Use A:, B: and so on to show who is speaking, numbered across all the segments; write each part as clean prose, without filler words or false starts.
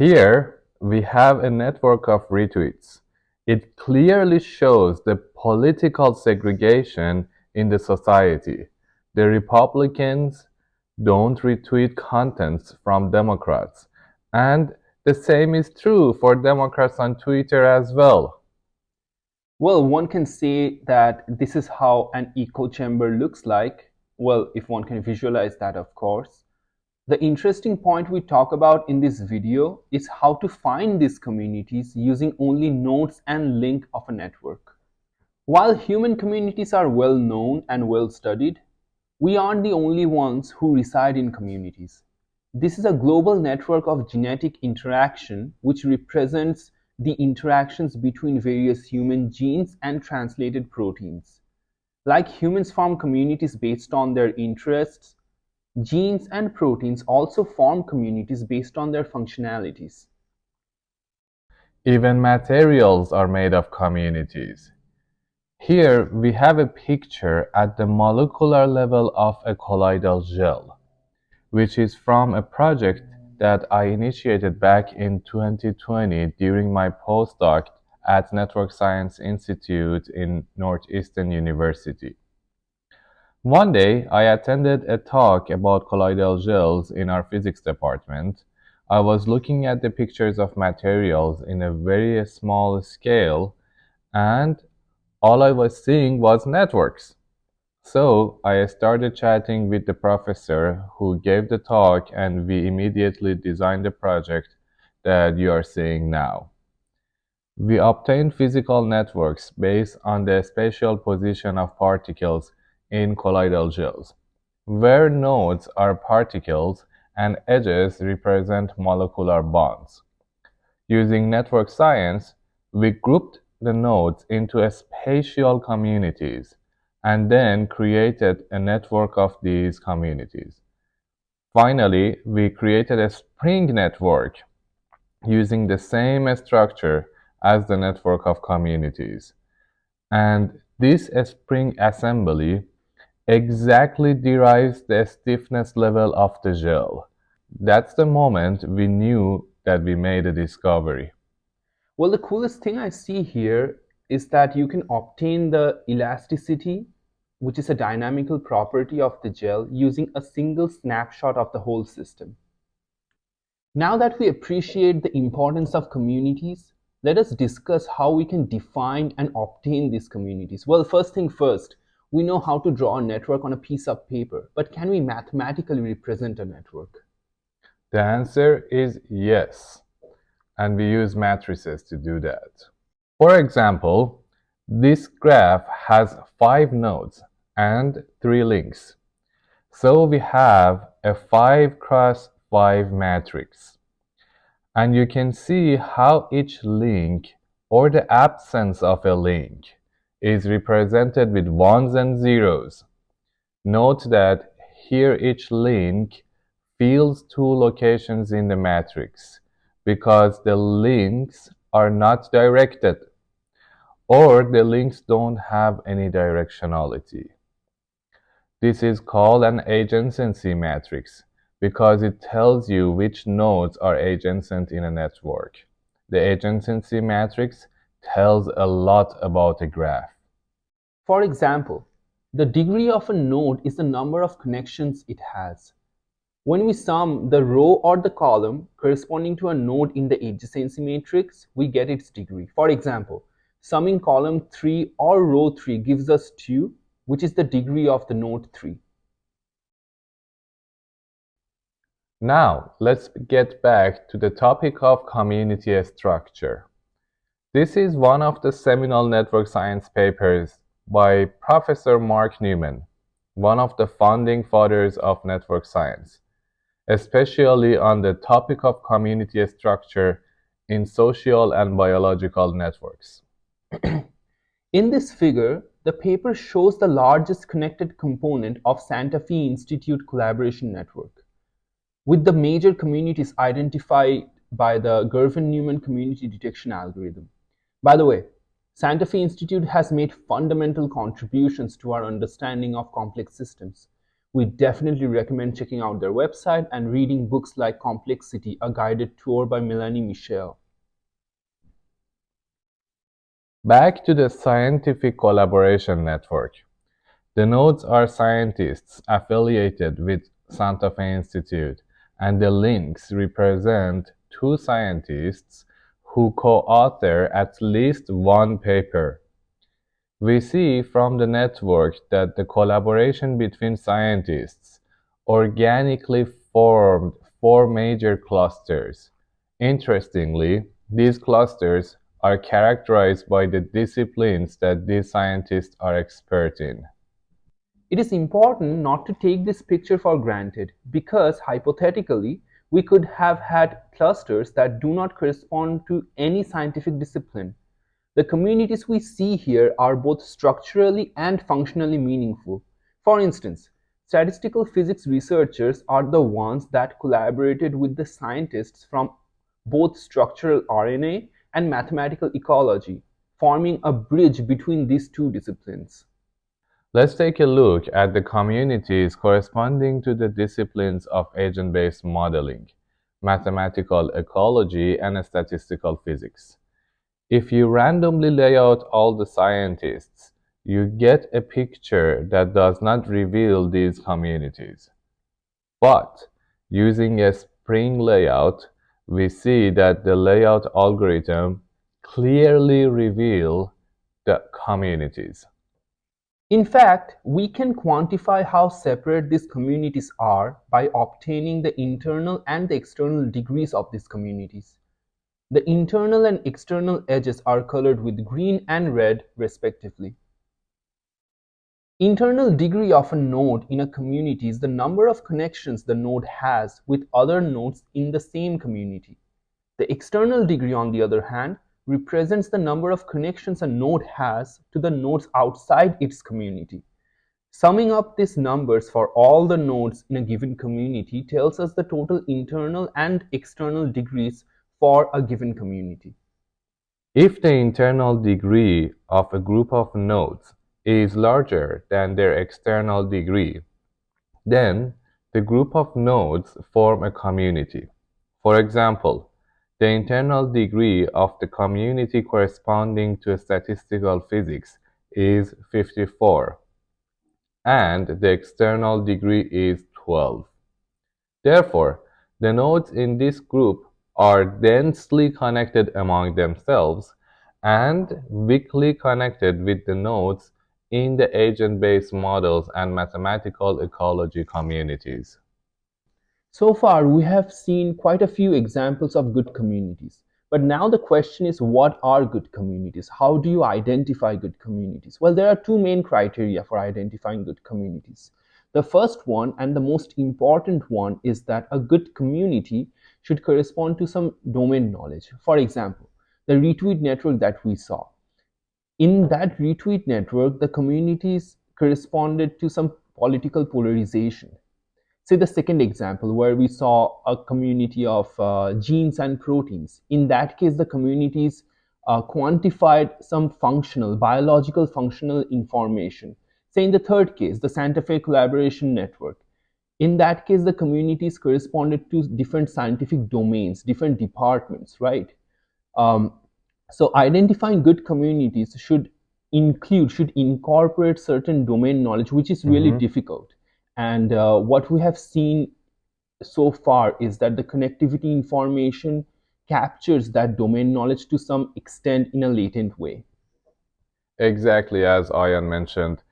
A: Here, we have a network of retweets. It clearly shows the political segregation in the society. The Republicans don't retweet contents from Democrats, and the same is true for Democrats on Twitter as well.
B: Well, one can say that this is how an echo chamber looks like. Well, if one can visualize that, of course. The interesting point we talk about in this video is how to find these communities using only nodes and link of a network. While human communities are well known and well studied, we aren't the only ones who reside in communities. This is a global network of genetic interaction which represents the interactions between various human genes and translated proteins. Like humans form communities based on their interests, genes and proteins also form communities based on their functionalities.
A: Even materials are made of communities. Here we have a picture at the molecular level of a colloidal gel, which is from a project that I initiated back in 2020 during my postdoc at Network Science Institute in Northeastern University. One day, I attended a talk about colloidal gels in our physics department. I was looking at the pictures of materials in a very small scale, and all I was seeing was networks. So I started chatting with the professor who gave the talk, and we immediately designed the project that you are seeing now. We obtained physical networks based on the spatial position of particles in colloidal gels, where nodes are particles and edges represent molecular bonds. Using network science, we grouped the nodes into spatial communities and then created a network of these communities. Finally, we created a spring network using the same structure as the network of communities. And this spring assembly exactly derives the stiffness level of the gel. That's the moment we knew that we made a discovery.
B: Well, the coolest thing I see here is that you can obtain the elasticity, which is a dynamical property of the gel, using a single snapshot of the whole system. Now that we appreciate the importance of communities, let us discuss how we can define and obtain these communities. Well, first thing first, we know how to draw a network on a piece of paper, but can we mathematically represent a network?
A: The answer is yes, and we use matrices to do that. For example, this graph has 5 nodes and 3 links. So we have a 5 cross 5 matrix. And you can see how each link, or the absence of a link, is represented with ones and zeros. Note that here each link fills 2 locations in the matrix because the links are not directed, or the links don't have any directionality. This is called an adjacency matrix because it tells you which nodes are adjacent in a network. The adjacency matrix tells a lot about a graph.
B: For example, the degree of a node is the number of connections it has. When we sum the row or the column corresponding to a node in the adjacency matrix, we get its degree. For example, summing column 3 or row 3 gives us 2, which is the degree of the node 3.
A: Now, let's get back to the topic of community structure. This is one of the seminal network science papers by Professor Mark Newman, one of the founding fathers of network science, especially on the topic of community structure in social and biological networks.
B: In this figure, the paper shows the largest connected component of Santa Fe Institute collaboration network, with the major communities identified by the Gervin-Newman community detection algorithm. By the way, Santa Fe Institute has made fundamental contributions to our understanding of complex systems. We definitely recommend checking out their website and reading books like Complexity, a guided tour by Melanie Michel.
A: Back to the scientific collaboration network. The nodes are scientists affiliated with Santa Fe Institute, and the links represent two scientists who co-author at least one paper. We see from the network that the collaboration between scientists organically formed four major clusters. Interestingly, these clusters are characterized by the disciplines that these scientists are expert in.
B: It is important not to take this picture for granted because hypothetically, we could have had clusters that do not correspond to any scientific discipline. The communities we see here are both structurally and functionally meaningful. For instance, statistical physics researchers are the ones that collaborated with the scientists from both structural RNA and mathematical ecology, forming a bridge between these two disciplines.
A: Let's take a look at the communities corresponding to the disciplines of agent-based modeling, mathematical ecology, and statistical physics. If you randomly lay out all the scientists, you get a picture that does not reveal these communities. But using a spring layout, we see that the layout algorithm clearly reveals the communities.
B: In fact, we can quantify how separate these communities are by obtaining the internal and the external degrees of these communities. The internal and external edges are colored with green and red, respectively. Internal degree of a node in a community is the number of connections the node has with other nodes in the same community. The external degree, on the other hand, represents the number of connections a node has to the nodes outside its community. Summing up these numbers for all the nodes in a given community tells us the total internal and external degrees for a given community.
A: If the internal degree of a group of nodes is larger than their external degree, then the group of nodes form a community. For example, the internal degree of the community corresponding to statistical physics is 54, and the external degree is 12. Therefore, the nodes in this group are densely connected among themselves and weakly connected with the nodes in the agent-based models and mathematical ecology communities.
B: So far, we have seen quite a few examples of good communities. But now the question is, what are good communities? How do you identify good communities? Well, there are two main criteria for identifying good communities. The first one, and the most important one, is that a good community should correspond to some domain knowledge. For example, the retweet network that we saw. In that retweet network, the communities corresponded to some political polarization. Say the second example, where we saw a community of genes and proteins. In that case, the communities quantified some functional, biological functional information. Say in the third case, the Santa Fe Collaboration Network. In that case, the communities corresponded to different scientific domains, different departments, right? Um, so identifying good communities should incorporate certain domain knowledge, which is really
A: Mhm.
B: difficult. And what we have seen so far is that the connectivity information captures that domain knowledge to some extent in a latent way.
A: Exactly as Ayan mentioned,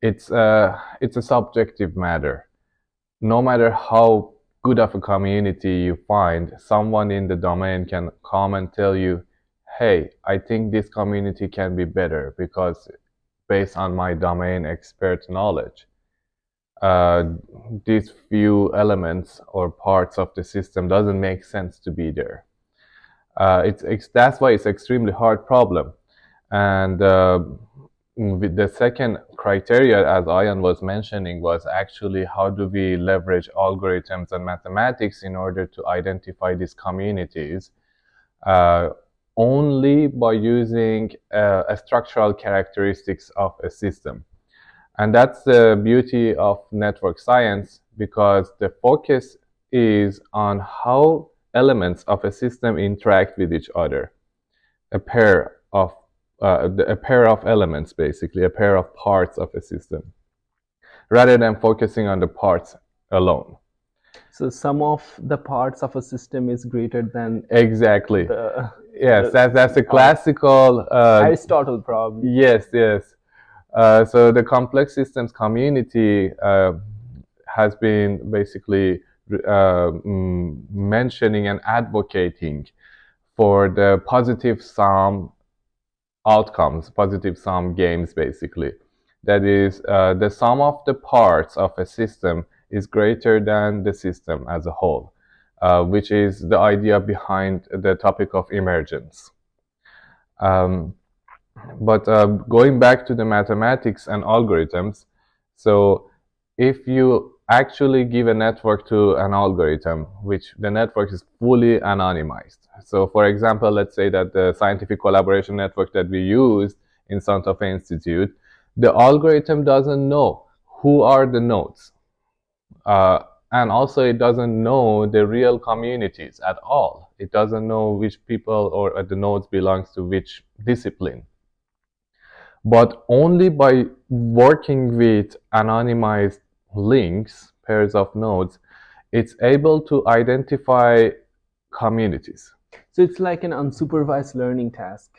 A: it's a subjective matter. No matter how good of a community you find, someone in the domain can come and tell you, hey, I think this community can be better because based on my domain expert knowledge, uh, these few elements or parts of the system doesn't make sense to be there. That's why it's extremely hard problem. And with the second criteria, as Ayan was mentioning, was actually how do we leverage algorithms and mathematics in order to identify these communities uh, only by using structural characteristics of a system. And that's the beauty of network science, because the focus is on how elements of a system interact with each other. A pair of a pair of elements, basically, a pair of parts of a system, rather than focusing on the parts alone.
B: So sum of the parts of a system is greater than
A: Exactly.
B: the
A: Yes,
B: the
A: that's a classical.
B: Aristotle probably.
A: Yes, yes. So the complex systems community has been basically mentioning and advocating for the positive sum outcomes, positive sum games, basically. That is, the sum of the parts of a system is greater than the system as a whole, which is the idea behind the topic of emergence. Um, but going back to the mathematics and algorithms, so if you actually give a network to an algorithm, which the network is fully anonymized. So for example, let's say that the scientific collaboration network that we used in Santa Fe Institute, the algorithm doesn't know who are the nodes. And also it doesn't know the real communities at all. It doesn't know which people or the nodes belongs to which discipline. But only by working with anonymized links, pairs of nodes, it's able to identify communities.
B: So it's like an unsupervised learning task,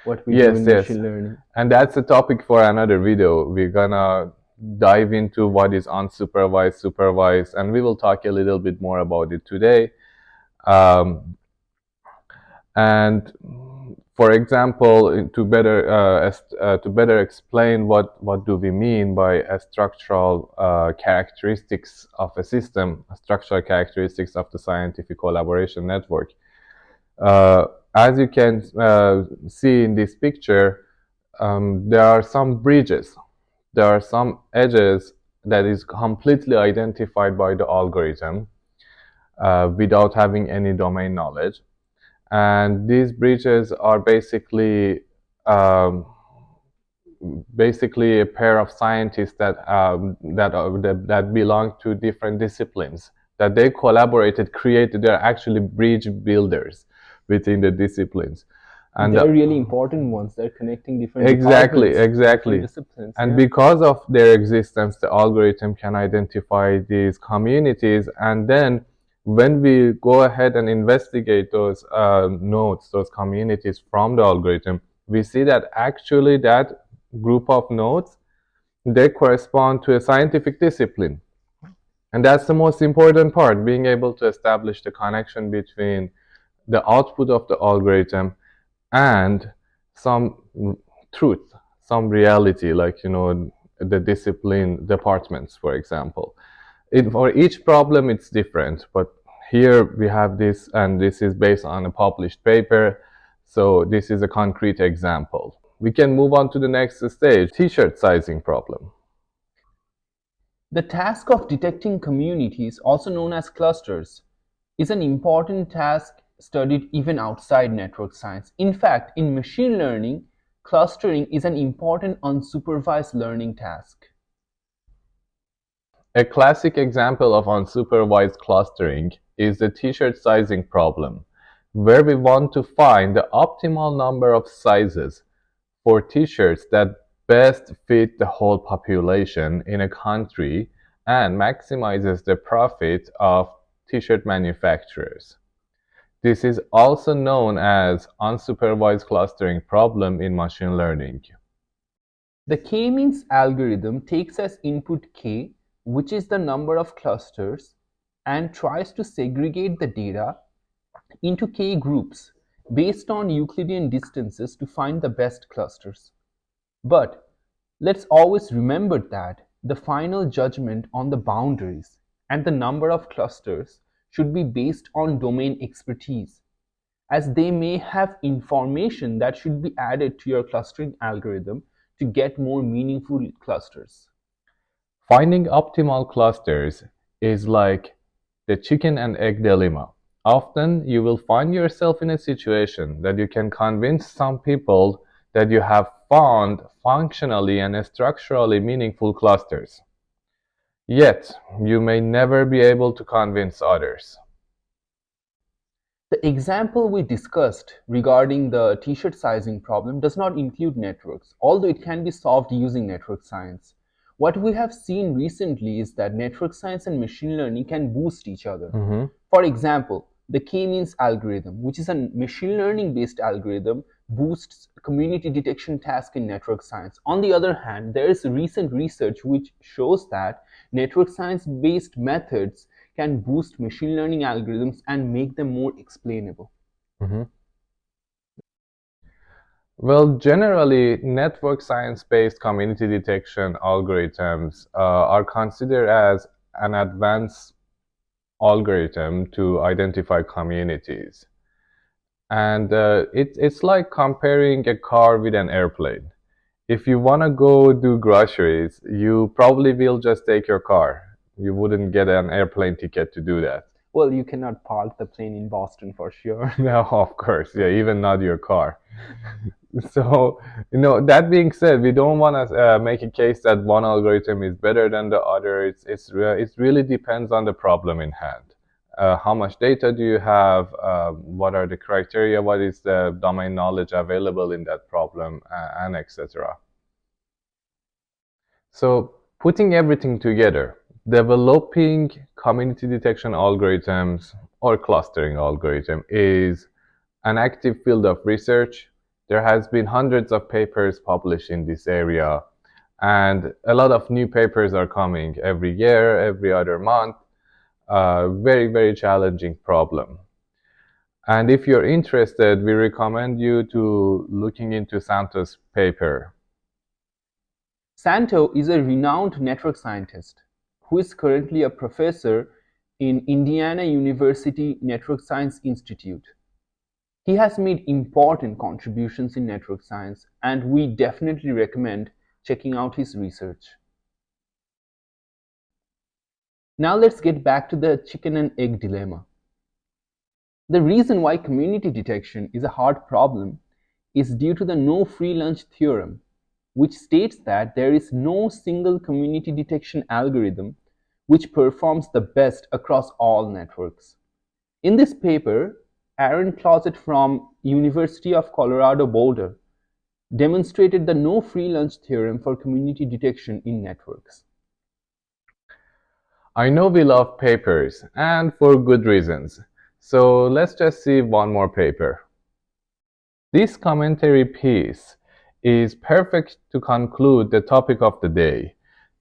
B: what we do
A: Yes,
B: in
A: yes.
B: machine learning.
A: And that's a topic for another video. We're gonna dive into what is unsupervised, supervised, and we will talk a little bit more about it today. Um, and for example, to better explain what do we mean by a structural characteristics of a system, structural characteristics of the scientific collaboration network. As you can see in this picture, there are some bridges. There are some edges that is completely identified by the algorithm without having any domain knowledge. And these bridges are um, basically a pair of scientists that belong to different disciplines, that they collaborated, created. They're actually bridge builders within the disciplines.
B: And they're really important ones. They're connecting different
A: exactly,
B: departments,
A: exactly.
B: different disciplines.
A: And
B: yeah.
A: because of their existence, the algorithm can identify these communities. And then when we go ahead and investigate those nodes, those communities from the algorithm, we see that actually that group of nodes, they correspond to a scientific discipline. And that's the most important part, being able to establish the connection between the output of the algorithm and some truth, some reality, like, the discipline departments, for example. For each problem, it's different, but here we have this, and this is based on a published paper. So this is a concrete example. We can move on to the next stage, t-shirt sizing problem.
B: The task of detecting communities, also known as clusters, is an important task studied even outside network science. In fact, in machine learning, clustering is an important unsupervised learning task.
A: A classic example of unsupervised clustering is the t-shirt sizing problem, where we want to find the optimal number of sizes for t-shirts that best fit the whole population in a country and maximizes the profit of t-shirt manufacturers. This is also known as unsupervised clustering problem in machine learning.
B: The k-means algorithm takes as input k, which is the number of clusters, and tries to segregate the data into k groups based on Euclidean distances to find the best clusters. But let's always remember that the final judgment on the boundaries and the number of clusters should be based on domain expertise, as they may have information that should be added to your clustering algorithm to get more meaningful clusters.
A: Finding optimal clusters is like the chicken and egg dilemma. Often you will find yourself in a situation that you can convince some people that you have found functionally and structurally meaningful clusters. Yet, you may never be able to convince others.
B: The example we discussed regarding the t-shirt sizing problem does not include networks, although it can be solved using network science. What we have seen recently is that network science and machine learning can boost each other. For example, the k-means algorithm, which is a machine learning based algorithm, boosts community detection task in network science. On the other hand, there is recent research which shows that network science based methods can boost machine learning algorithms and make them more explainable.
A: Mhm. Well, generally, network science-based community detection algorithms are considered as an advanced algorithm to identify communities. And it's like comparing a car with an airplane. If you want to go do groceries, you probably will just take your car. You wouldn't get an airplane ticket to do that.
B: Well, you cannot park the plane in Boston for sure.
A: No, of course, yeah, even not your car. So, that being said, we don't want to make a case that one algorithm is better than the other. It really depends on the problem in hand. How much data do you have? What are the criteria? What is the domain knowledge available in that problem, and etc. So, putting everything together, developing community detection algorithms or clustering algorithm is an active field of research. There has been hundreds of papers published in this area, and a lot of new papers are coming every year, every other month. Very, very challenging problem. And if you're interested, we recommend you to looking into Santos' paper.
B: Santo is a renowned network scientist who is currently a professor in Indiana University Network Science Institute. He has made important contributions in network science, and we definitely recommend checking out his research. Now let's get back to the chicken and egg dilemma. The reason why community detection is a hard problem is due to the no free lunch theorem, which states that there is no single community detection algorithm which performs the best across all networks. In this paper, Aaron Closet from University of Colorado Boulder demonstrated the no free lunch theorem for community detection in networks.
A: I know we love papers, and for good reasons. So let's just see one more paper. This commentary piece is perfect to conclude the topic of the day.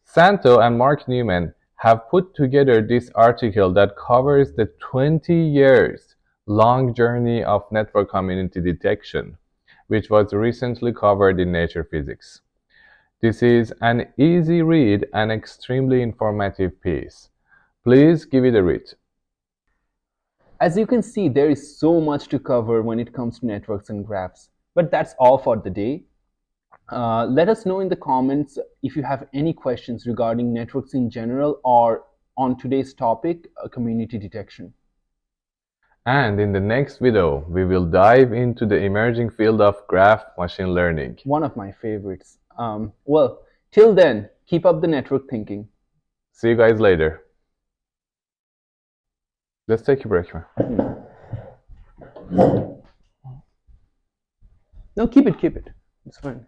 A: Santo and Mark Newman have put together this article that covers the 20 years long journey of network community detection, which was recently covered in Nature Physics. This is an easy read and extremely informative piece. Please give it a read.
B: As you can see, there is so much to cover when it comes to networks and graphs. But that's all for the day. Let us know in the comments if you have any questions regarding networks in general or on today's topic, community detection.
A: And in the next video, we will dive into the emerging field of graph machine learning.
B: One of my favorites. Well, till then, keep up the network thinking.
A: See you guys later. Let's take a break, man.
B: No, keep it. It's fine.